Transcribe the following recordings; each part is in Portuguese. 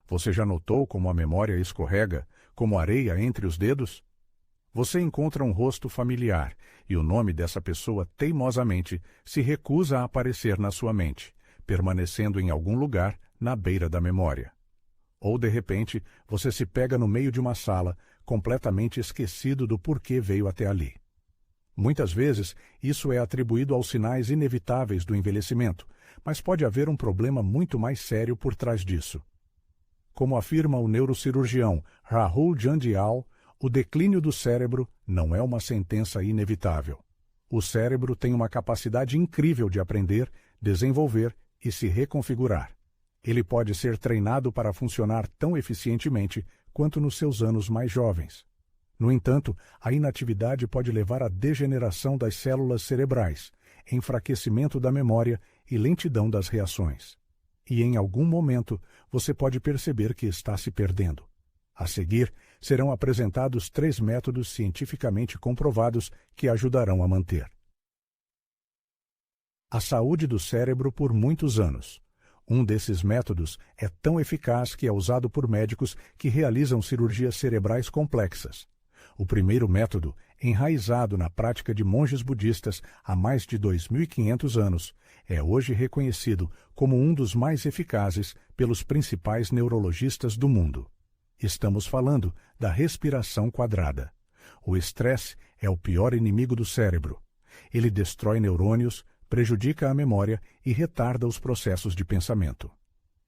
Você já notou como a memória escorrega, como areia entre os dedos? Você encontra um rosto familiar e o nome dessa pessoa teimosamente se recusa a aparecer na sua mente, permanecendo em algum lugar na beira da memória. Ou, de repente, você se pega no meio de uma sala, completamente esquecido do porquê veio até ali. Muitas vezes, isso é atribuído aos sinais inevitáveis do envelhecimento, mas pode haver um problema muito mais sério por trás disso. Como afirma o neurocirurgião Rahul Jandial, o declínio do cérebro não é uma sentença inevitável. O cérebro tem uma capacidade incrível de aprender, desenvolver e se reconfigurar. Ele pode ser treinado para funcionar tão eficientemente quanto nos seus anos mais jovens. No entanto, a inatividade pode levar à degeneração das células cerebrais, enfraquecimento da memória e lentidão das reações. E em algum momento você pode perceber que está se perdendo. A seguir, serão apresentados 3 métodos cientificamente comprovados que ajudarão a manter a saúde do cérebro por muitos anos. Um desses métodos é tão eficaz que é usado por médicos que realizam cirurgias cerebrais complexas. O primeiro método, enraizado na prática de monges budistas há mais de 2.500 anos, é hoje reconhecido como um dos mais eficazes pelos principais neurologistas do mundo. Estamos falando da respiração quadrada. O estresse é o pior inimigo do cérebro. Ele destrói neurônios, prejudica a memória e retarda os processos de pensamento.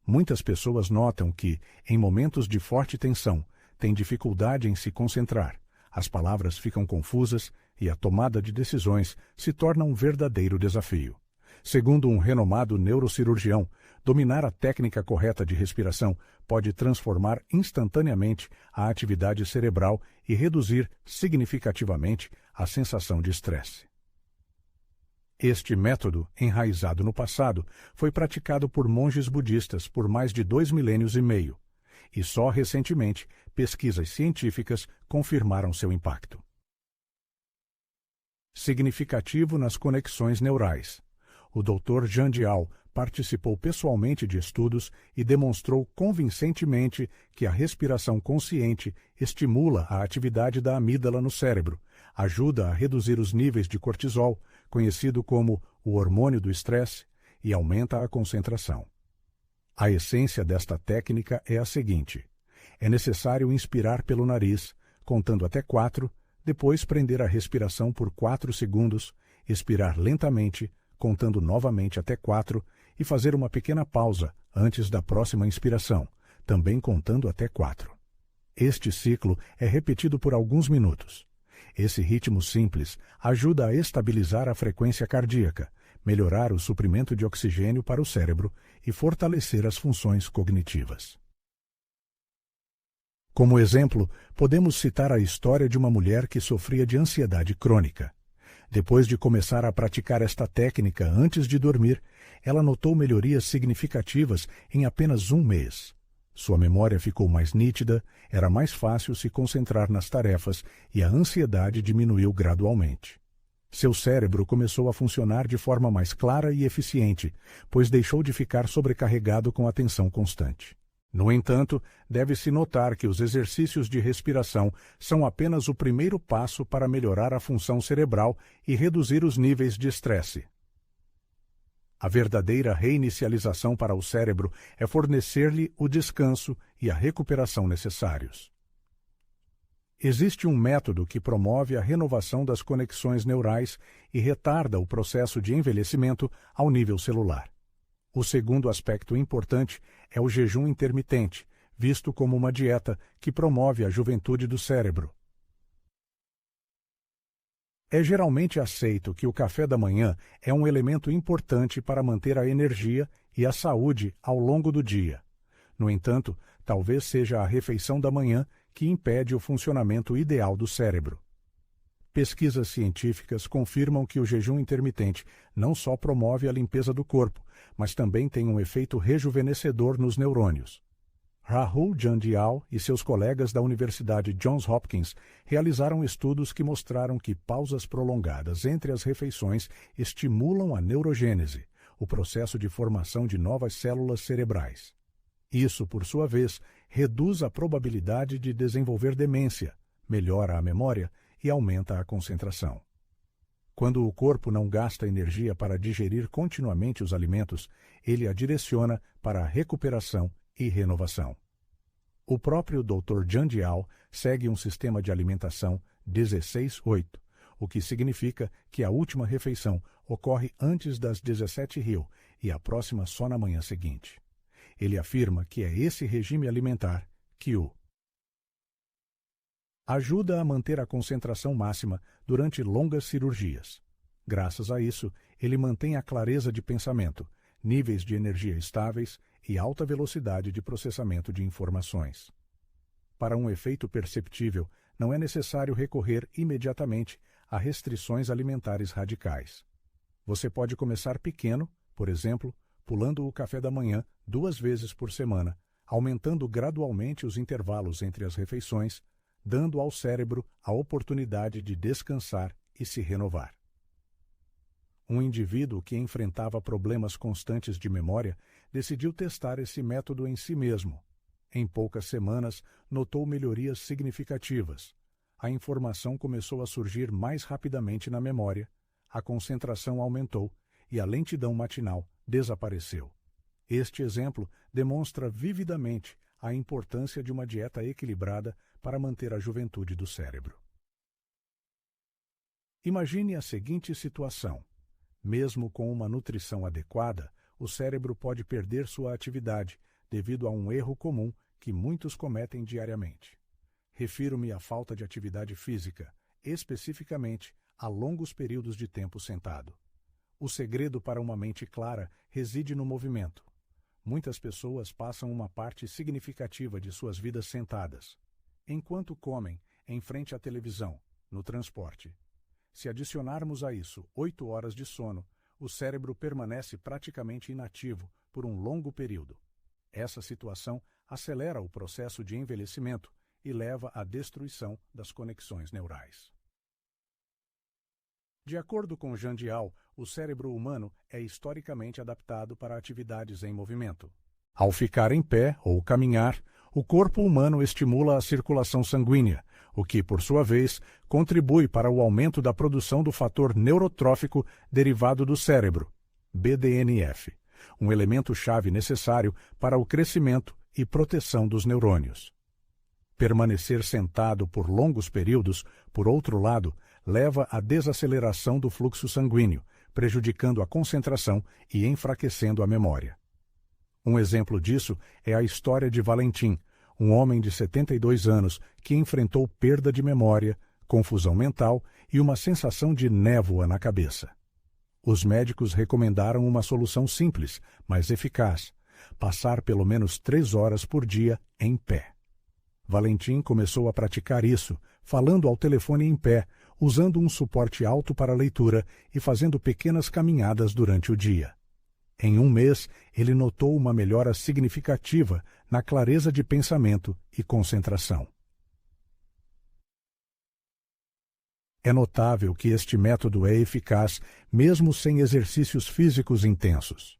Muitas pessoas notam que, em momentos de forte tensão, têm dificuldade em se concentrar, as palavras ficam confusas e a tomada de decisões se torna um verdadeiro desafio. Segundo um renomado neurocirurgião, dominar a técnica correta de respiração pode transformar instantaneamente a atividade cerebral e reduzir significativamente a sensação de estresse. Este método, enraizado no passado, foi praticado por monges budistas por mais de 2 milênios e meio, e só recentemente pesquisas científicas confirmaram seu impacto. Significativo nas conexões neurais. O Dr. Jandial participou pessoalmente de estudos e demonstrou convincentemente que a respiração consciente estimula a atividade da amígdala no cérebro, ajuda a reduzir os níveis de cortisol, conhecido como o hormônio do estresse, e aumenta a concentração. A essência desta técnica é a seguinte: é necessário inspirar pelo nariz, contando até 4, depois prender a respiração por 4 segundos, expirar lentamente, contando novamente até 4, e fazer uma pequena pausa antes da próxima inspiração, também contando até 4. Este ciclo é repetido por alguns minutos. Esse ritmo simples ajuda a estabilizar a frequência cardíaca, melhorar o suprimento de oxigênio para o cérebro e fortalecer as funções cognitivas. Como exemplo, podemos citar a história de uma mulher que sofria de ansiedade crônica. Depois de começar a praticar esta técnica antes de dormir, ela notou melhorias significativas em apenas 1 mês. Sua memória ficou mais nítida, era mais fácil se concentrar nas tarefas e a ansiedade diminuiu gradualmente. Seu cérebro começou a funcionar de forma mais clara e eficiente, pois deixou de ficar sobrecarregado com a tensão constante. No entanto, deve-se notar que os exercícios de respiração são apenas o primeiro passo para melhorar a função cerebral e reduzir os níveis de estresse. A verdadeira reinicialização para o cérebro é fornecer-lhe o descanso e a recuperação necessários. Existe um método que promove a renovação das conexões neurais e retarda o processo de envelhecimento ao nível celular. O segundo aspecto importante é o jejum intermitente, visto como uma dieta que promove a juventude do cérebro. É geralmente aceito que o café da manhã é um elemento importante para manter a energia e a saúde ao longo do dia. No entanto, talvez seja a refeição da manhã que impede o funcionamento ideal do cérebro. Pesquisas científicas confirmam que o jejum intermitente não só promove a limpeza do corpo, mas também tem um efeito rejuvenescedor nos neurônios. Rahul Jandial e seus colegas da Universidade Johns Hopkins realizaram estudos que mostraram que pausas prolongadas entre as refeições estimulam a neurogênese, o processo de formação de novas células cerebrais. Isso, por sua vez, reduz a probabilidade de desenvolver demência, melhora a memória e aumenta a concentração. Quando o corpo não gasta energia para digerir continuamente os alimentos, ele a direciona para a recuperação e renovação. O próprio Dr. Jandial segue um sistema de alimentação 16-8, o que significa que a última refeição ocorre antes das 17h e a próxima só na manhã seguinte. Ele afirma que é esse regime alimentar que o ajuda a manter a concentração máxima durante longas cirurgias. Graças a isso, ele mantém a clareza de pensamento, níveis de energia estáveis e alta velocidade de processamento de informações. Para um efeito perceptível, não é necessário recorrer imediatamente a restrições alimentares radicais. Você pode começar pequeno, por exemplo, pulando o café da manhã 2 vezes por semana, aumentando gradualmente os intervalos entre as refeições, dando ao cérebro a oportunidade de descansar e se renovar. Um indivíduo que enfrentava problemas constantes de memória decidiu testar esse método em si mesmo. Em poucas semanas, notou melhorias significativas. A informação começou a surgir mais rapidamente na memória, a concentração aumentou e a lentidão matinal desapareceu. Este exemplo demonstra vividamente a importância de uma dieta equilibrada para manter a juventude do cérebro. Imagine a seguinte situação. Mesmo com uma nutrição adequada, o cérebro pode perder sua atividade devido a um erro comum que muitos cometem diariamente. Refiro-me à falta de atividade física, especificamente a longos períodos de tempo sentado. O segredo para uma mente clara reside no movimento. Muitas pessoas passam uma parte significativa de suas vidas sentadas, enquanto comem, em frente à televisão, no transporte. Se adicionarmos a isso 8 horas de sono, o cérebro permanece praticamente inativo por um longo período. Essa situação acelera o processo de envelhecimento e leva à destruição das conexões neurais. De acordo com Jandial, o cérebro humano é historicamente adaptado para atividades em movimento. Ao ficar em pé ou caminhar, o corpo humano estimula a circulação sanguínea, o que, por sua vez, contribui para o aumento da produção do fator neurotrófico derivado do cérebro, BDNF, um elemento-chave necessário para o crescimento e proteção dos neurônios. Permanecer sentado por longos períodos, por outro lado, leva à desaceleração do fluxo sanguíneo, prejudicando a concentração e enfraquecendo a memória. Um exemplo disso é a história de Valentim, um homem de 72 anos que enfrentou perda de memória, confusão mental e uma sensação de névoa na cabeça. Os médicos recomendaram uma solução simples, mas eficaz: passar pelo menos 3 horas por dia em pé. Valentim começou a praticar isso, falando ao telefone em pé, usando um suporte alto para a leitura e fazendo pequenas caminhadas durante o dia. Em 1 mês, ele notou uma melhora significativa na clareza de pensamento e concentração. É notável que este método é eficaz mesmo sem exercícios físicos intensos.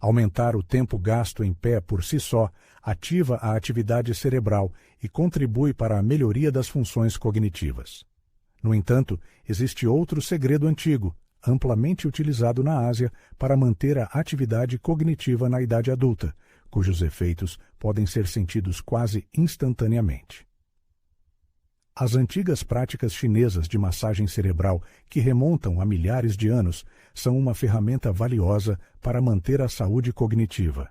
Aumentar o tempo gasto em pé por si só ativa a atividade cerebral e contribui para a melhoria das funções cognitivas. No entanto, existe outro segredo antigo, amplamente utilizado na Ásia para manter a atividade cognitiva na idade adulta, cujos efeitos podem ser sentidos quase instantaneamente. As antigas práticas chinesas de massagem cerebral, que remontam a milhares de anos, são uma ferramenta valiosa para manter a saúde cognitiva.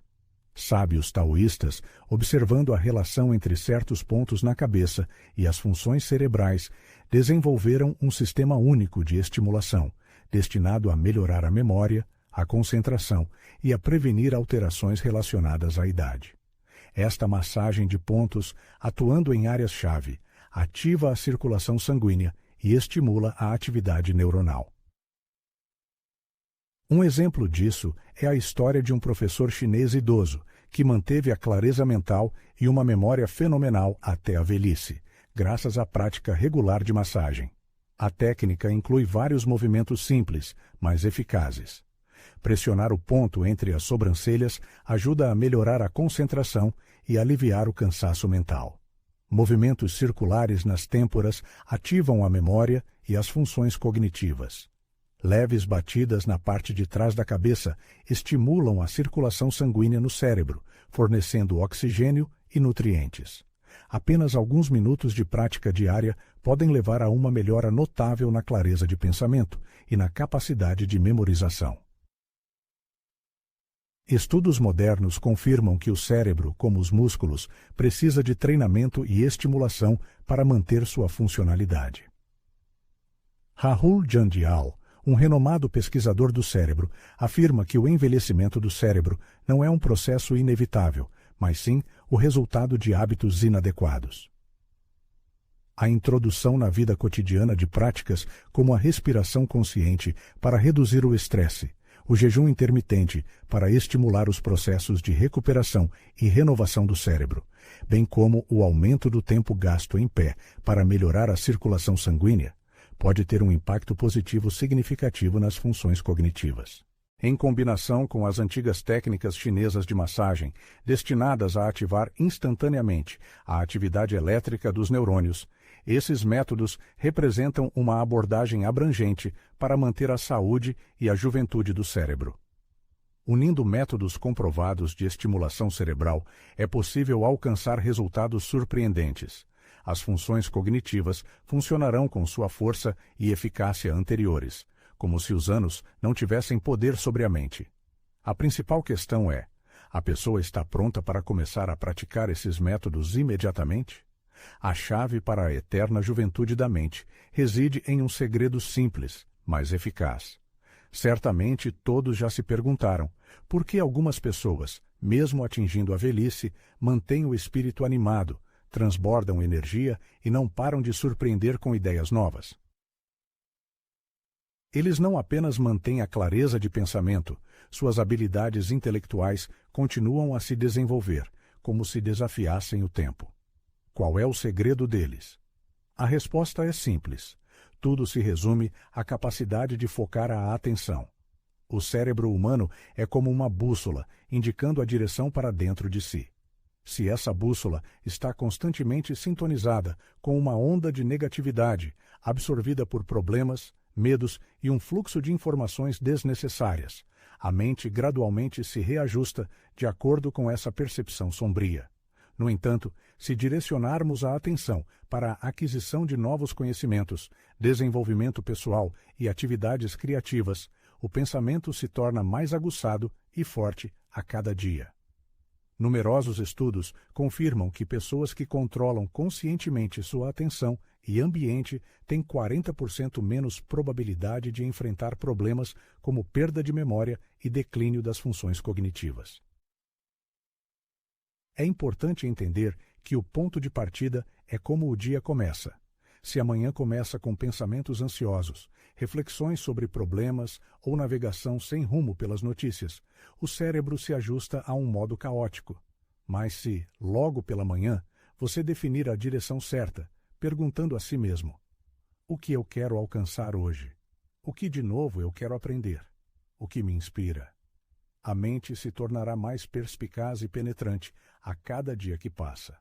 Sábios taoístas, observando a relação entre certos pontos na cabeça e as funções cerebrais, desenvolveram um sistema único de estimulação, destinado a melhorar a memória, a concentração e a prevenir alterações relacionadas à idade. Esta massagem de pontos, atuando em áreas-chave, ativa a circulação sanguínea e estimula a atividade neuronal. Um exemplo disso é a história de um professor chinês idoso que manteve a clareza mental e uma memória fenomenal até a velhice, graças à prática regular de massagem. A técnica inclui vários movimentos simples, mas eficazes. Pressionar o ponto entre as sobrancelhas ajuda a melhorar a concentração e aliviar o cansaço mental. Movimentos circulares nas têmporas ativam a memória e as funções cognitivas. Leves batidas na parte de trás da cabeça estimulam a circulação sanguínea no cérebro, fornecendo oxigênio e nutrientes. Apenas alguns minutos de prática diária podem levar a uma melhora notável na clareza de pensamento e na capacidade de memorização. Estudos modernos confirmam que o cérebro, como os músculos, precisa de treinamento e estimulação para manter sua funcionalidade. Rahul Jandial, um renomado pesquisador do cérebro, afirma que o envelhecimento do cérebro não é um processo inevitável, mas sim o resultado de hábitos inadequados. A introdução na vida cotidiana de práticas como a respiração consciente para reduzir o estresse, o jejum intermitente para estimular os processos de recuperação e renovação do cérebro, bem como o aumento do tempo gasto em pé para melhorar a circulação sanguínea, pode ter um impacto positivo significativo nas funções cognitivas. Em combinação com as antigas técnicas chinesas de massagem, destinadas a ativar instantaneamente a atividade elétrica dos neurônios, esses métodos representam uma abordagem abrangente para manter a saúde e a juventude do cérebro. Unindo métodos comprovados de estimulação cerebral, é possível alcançar resultados surpreendentes. As funções cognitivas funcionarão com sua força e eficácia anteriores, como se os anos não tivessem poder sobre a mente. A principal questão é: a pessoa está pronta para começar a praticar esses métodos imediatamente? A chave para a eterna juventude da mente reside em um segredo simples, mas eficaz. Certamente todos já se perguntaram por que algumas pessoas, mesmo atingindo a velhice, mantêm o espírito animado, transbordam energia e não param de surpreender com ideias novas. Eles não apenas mantêm a clareza de pensamento, suas habilidades intelectuais continuam a se desenvolver, como se desafiassem o tempo. Qual é o segredo deles? A resposta é simples. Tudo se resume à capacidade de focar a atenção. O cérebro humano é como uma bússola, indicando a direção para dentro de si. Se essa bússola está constantemente sintonizada com uma onda de negatividade, absorvida por problemas, medos e um fluxo de informações desnecessárias, a mente gradualmente se reajusta de acordo com essa percepção sombria. No entanto, se direcionarmos a atenção para a aquisição de novos conhecimentos, desenvolvimento pessoal e atividades criativas, o pensamento se torna mais aguçado e forte a cada dia. Numerosos estudos confirmam que pessoas que controlam conscientemente sua atenção e ambiente têm 40% menos probabilidade de enfrentar problemas como perda de memória e declínio das funções cognitivas. É importante entender que o ponto de partida é como o dia começa. Se amanhã começa com pensamentos ansiosos, reflexões sobre problemas ou navegação sem rumo pelas notícias, o cérebro se ajusta a um modo caótico. Mas se, logo pela manhã, você definir a direção certa, perguntando a si mesmo: o que eu quero alcançar hoje? O que de novo eu quero aprender? O que me inspira? A mente se tornará mais perspicaz e penetrante a cada dia que passa.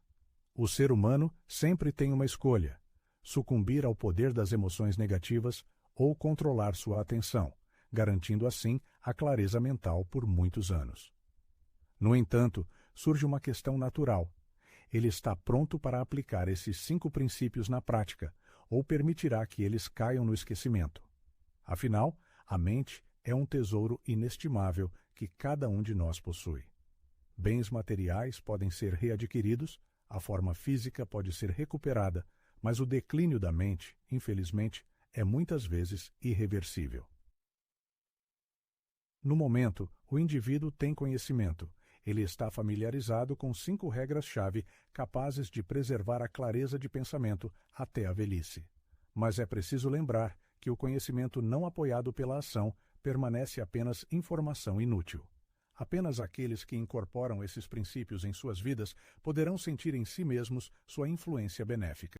O ser humano sempre tem uma escolha: sucumbir ao poder das emoções negativas ou controlar sua atenção, garantindo assim a clareza mental por muitos anos. No entanto, surge uma questão natural. Ele está pronto para aplicar esses 5 princípios na prática, ou permitirá que eles caiam no esquecimento? Afinal, a mente é um tesouro inestimável que cada um de nós possui. Bens materiais podem ser readquiridos, a forma física pode ser recuperada, mas o declínio da mente, infelizmente, é muitas vezes irreversível. No momento, o indivíduo tem conhecimento. Ele está familiarizado com 5 regras-chave capazes de preservar a clareza de pensamento até a velhice. Mas é preciso lembrar que o conhecimento não apoiado pela ação permanece apenas informação inútil. Apenas aqueles que incorporam esses princípios em suas vidas poderão sentir em si mesmos sua influência benéfica.